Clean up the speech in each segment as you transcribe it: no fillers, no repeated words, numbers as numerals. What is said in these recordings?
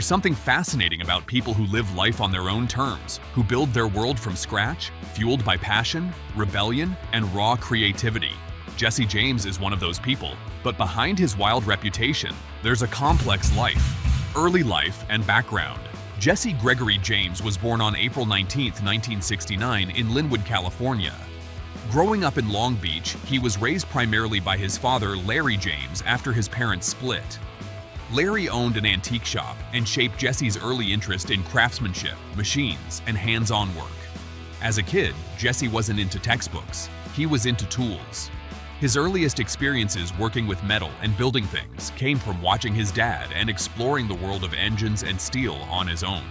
something fascinating about people who live life on their own terms, who build their world from scratch, fueled by passion, rebellion, and raw creativity. Jesse James is one of those people, but behind his wild reputation, there's a complex life, early life, and background. Jesse Gregory James was born on April 19, 1969 in Linwood, California. Growing up in Long Beach, he was raised primarily by his father, Larry James, after his parents split. Larry owned an antique shop and shaped Jesse's early interest in craftsmanship, machines, and hands-on work. As a kid, Jesse wasn't into textbooks. He was into tools. His earliest experiences working with metal and building things came from watching his dad and exploring the world of engines and steel on his own.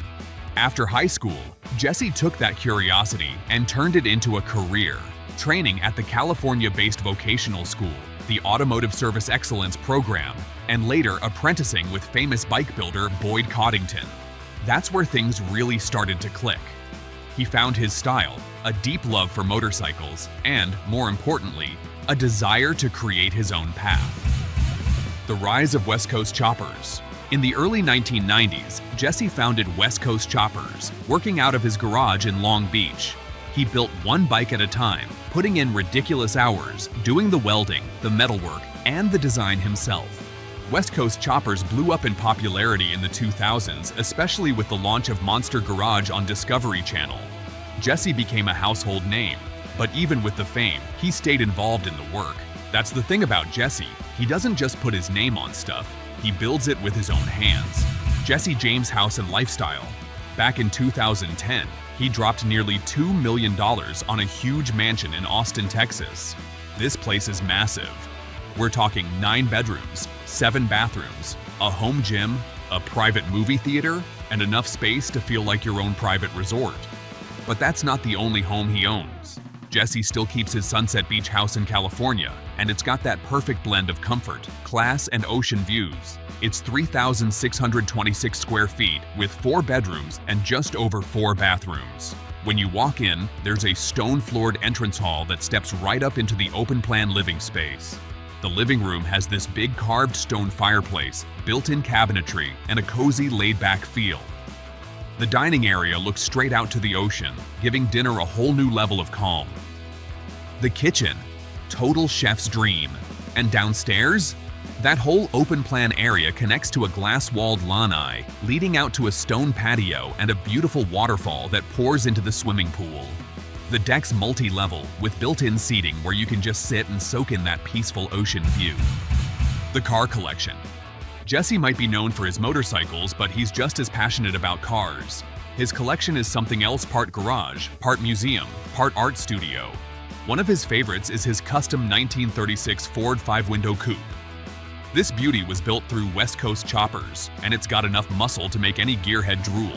After high school, Jesse took that curiosity and turned it into a career, training at the California-based vocational school, the Automotive Service Excellence Program, and later apprenticing with famous bike builder Boyd Coddington. That's where things really started to click. He found his style, a deep love for motorcycles, and, more importantly, a desire to create his own path. The rise of West Coast Choppers. In the early 1990s, Jesse founded West Coast Choppers, working out of his garage in Long Beach. He built one bike at a time, putting in ridiculous hours, doing the welding, the metalwork, and the design himself. West Coast Choppers blew up in popularity in the 2000s, especially with the launch of Monster Garage on Discovery Channel. Jesse became a household name, but even with the fame, he stayed involved in the work. That's the thing about Jesse. He doesn't just put his name on stuff, he builds it with his own hands. Jesse James House and Lifestyle. Back in 2010, he dropped nearly $2 million on a huge mansion in Austin, Texas. This place is massive. We're talking 9 bedrooms, 7 bathrooms, a home gym, a private movie theater, and enough space to feel like your own private resort. But that's not the only home he owns. Jesse still keeps his Sunset Beach house in California, and it's got that perfect blend of comfort, class, and ocean views. It's 3,626 square feet with 4 bedrooms and just over 4 bathrooms. When you walk in, there's a stone-floored entrance hall that steps right up into the open-plan living space. The living room has this big carved stone fireplace, built-in cabinetry, and a cozy, laid-back feel. The dining area looks straight out to the ocean, giving dinner a whole new level of calm. The kitchen, total chef's dream. And downstairs? That whole open-plan area connects to a glass-walled lanai, leading out to a stone patio and a beautiful waterfall that pours into the swimming pool. The deck's multi-level, with built-in seating where you can just sit and soak in that peaceful ocean view. The car collection. Jesse might be known for his motorcycles, but he's just as passionate about cars. His collection is something else, part garage, part museum, part art studio. One of his favorites is his custom 1936 Ford 5-window coupe. This beauty was built through West Coast Choppers, and it's got enough muscle to make any gearhead drool.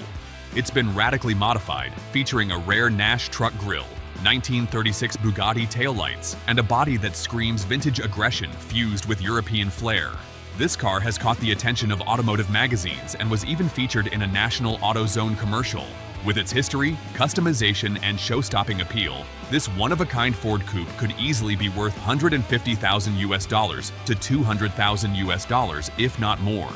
It's been radically modified, featuring a rare Nash truck grille, 1936 Bugatti taillights, and a body that screams vintage aggression fused with European flair. This car has caught the attention of automotive magazines and was even featured in a National AutoZone commercial. With its history, customization, and show-stopping appeal, this one-of-a-kind Ford coupe could easily be worth $150,000 to $200,000, if not more.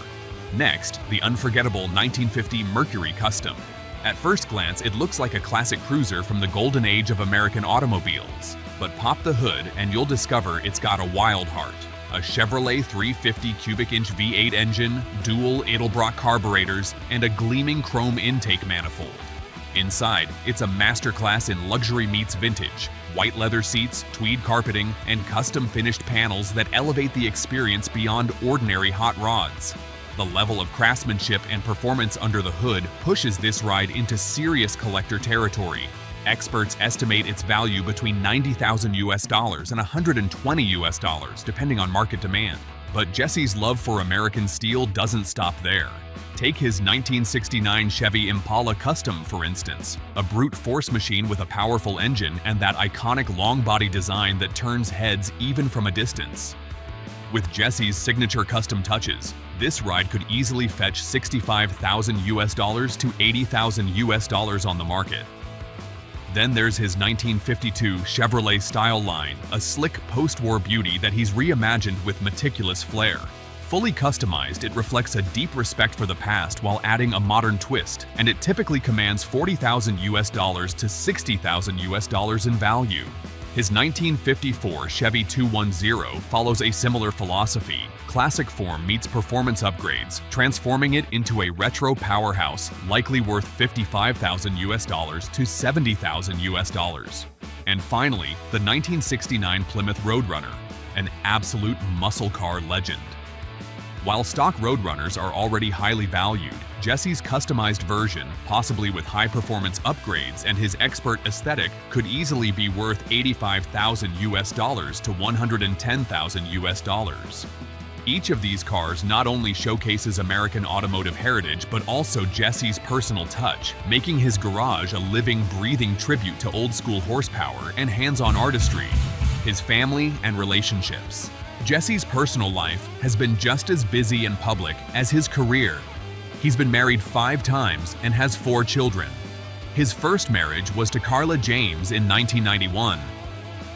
Next, the unforgettable 1950 Mercury Custom. At first glance, it looks like a classic cruiser from the golden age of American automobiles. But pop the hood and you'll discover it's got a wild heart. A Chevrolet 350 cubic inch V8 engine, dual Edelbrock carburetors, and a gleaming chrome intake manifold. Inside, it's a masterclass in luxury meets vintage, white leather seats, tweed carpeting, and custom finished panels that elevate the experience beyond ordinary hot rods. The level of craftsmanship and performance under the hood pushes this ride into serious collector territory. Experts estimate its value between $90,000 and $120, depending on market demand. But Jesse's love for American steel doesn't stop there. Take his 1969 Chevy Impala Custom, for instance, a brute force machine with a powerful engine and that iconic long body design that turns heads even from a distance. With Jesse's signature custom touches, this ride could easily fetch $65,000 to $80,000 on the market. Then there's his 1952 Chevrolet Style line, a slick post-war beauty that he's reimagined with meticulous flair. Fully customized, it reflects a deep respect for the past while adding a modern twist, and it typically commands $40,000 to $60,000 in value. His 1954 Chevy 210 follows a similar philosophy. Classic form meets performance upgrades, transforming it into a retro powerhouse likely worth $55,000 to $70,000. And finally, the 1969 Plymouth Roadrunner, an absolute muscle car legend. While stock Roadrunners are already highly valued, Jesse's customized version, possibly with high-performance upgrades and his expert aesthetic, could easily be worth $85,000 to $110,000. Each of these cars not only showcases American automotive heritage, but also Jesse's personal touch, making his garage a living, breathing tribute to old-school horsepower and hands-on artistry. His family and relationships. Jesse's personal life has been just as busy and public as his career. He's been married 5 times and has 4 children. His first marriage was to Carla James in 1991.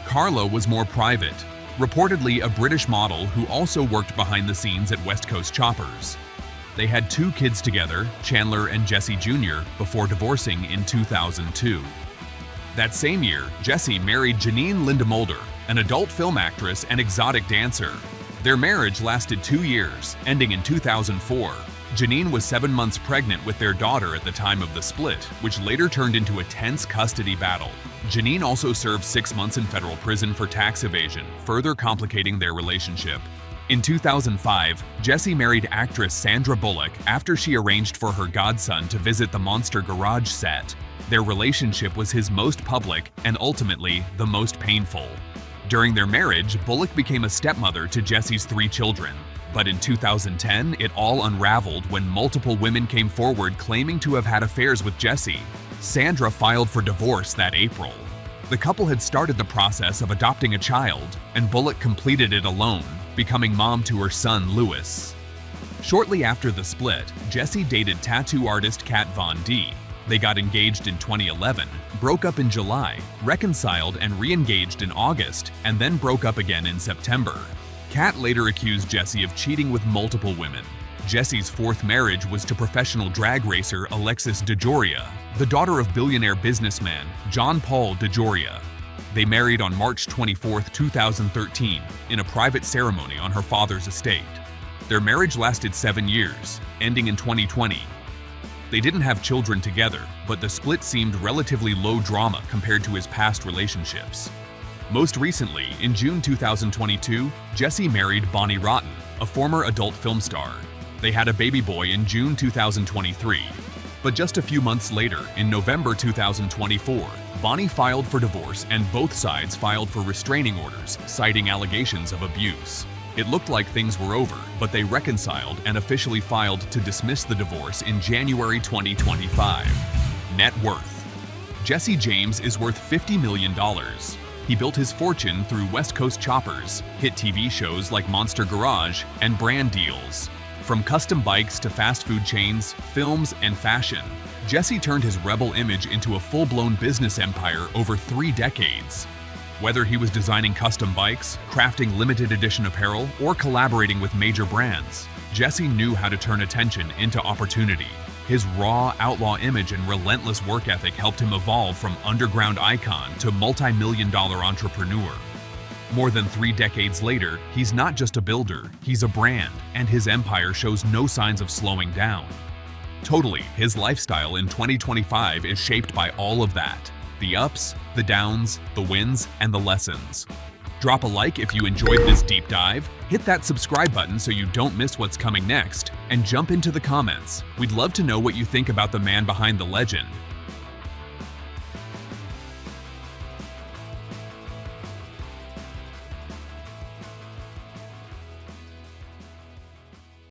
Carla was more private, reportedly a British model who also worked behind the scenes at West Coast Choppers. They had 2 kids together, Chandler and Jesse Jr., before divorcing in 2002. That same year, Jesse married Janine Linda Mulder, an adult film actress and exotic dancer. Their marriage lasted 2 years, ending in 2004. Janine was 7 months pregnant with their daughter at the time of the split, which later turned into a tense custody battle. Janine also served 6 months in federal prison for tax evasion, further complicating their relationship. In 2005, Jesse married actress Sandra Bullock after she arranged for her godson to visit the Monster Garage set. Their relationship was his most public and ultimately the most painful. During their marriage, Bullock became a stepmother to Jesse's 3 children. But in 2010, it all unraveled when multiple women came forward claiming to have had affairs with Jesse. Sandra filed for divorce that April. The couple had started the process of adopting a child, and Bullock completed it alone, becoming mom to her son, Louis. Shortly after the split, Jesse dated tattoo artist Kat Von D. They got engaged in 2011, broke up in July, reconciled and re-engaged in August, and then broke up again in September. Kat later accused Jesse of cheating with multiple women. Jesse's 4th marriage was to professional drag racer Alexis DeJoria, the daughter of billionaire businessman John Paul DeJoria. They married on March 24, 2013, in a private ceremony on her father's estate. Their marriage lasted 7 years, ending in 2020. They didn't have children together, but the split seemed relatively low drama compared to his past relationships. Most recently, in June 2022, Jesse married Bonnie Rotten, a former adult film star. They had a baby boy in June 2023. But just a few months later, in November 2024, Bonnie filed for divorce and both sides filed for restraining orders, citing allegations of abuse. It looked like things were over, but they reconciled and officially filed to dismiss the divorce in January 2025. Net worth. Jesse James is worth $50 million. He built his fortune through West Coast Choppers, hit TV shows like Monster Garage, and brand deals. From custom bikes to fast food chains, films, and fashion, Jesse turned his rebel image into a full-blown business empire over 3 decades. Whether he was designing custom bikes, crafting limited edition apparel, or collaborating with major brands, Jesse knew how to turn attention into opportunity. His raw, outlaw image and relentless work ethic helped him evolve from underground icon to multi-million-dollar entrepreneur. More than 3 decades later, he's not just a builder, he's a brand, and his empire shows no signs of slowing down. Totally, his lifestyle in 2025 is shaped by all of that. The ups, the downs, the wins, and the lessons. Drop a like if you enjoyed this deep dive, hit that subscribe button so you don't miss what's coming next, and jump into the comments. We'd love to know what you think about the man behind the legend.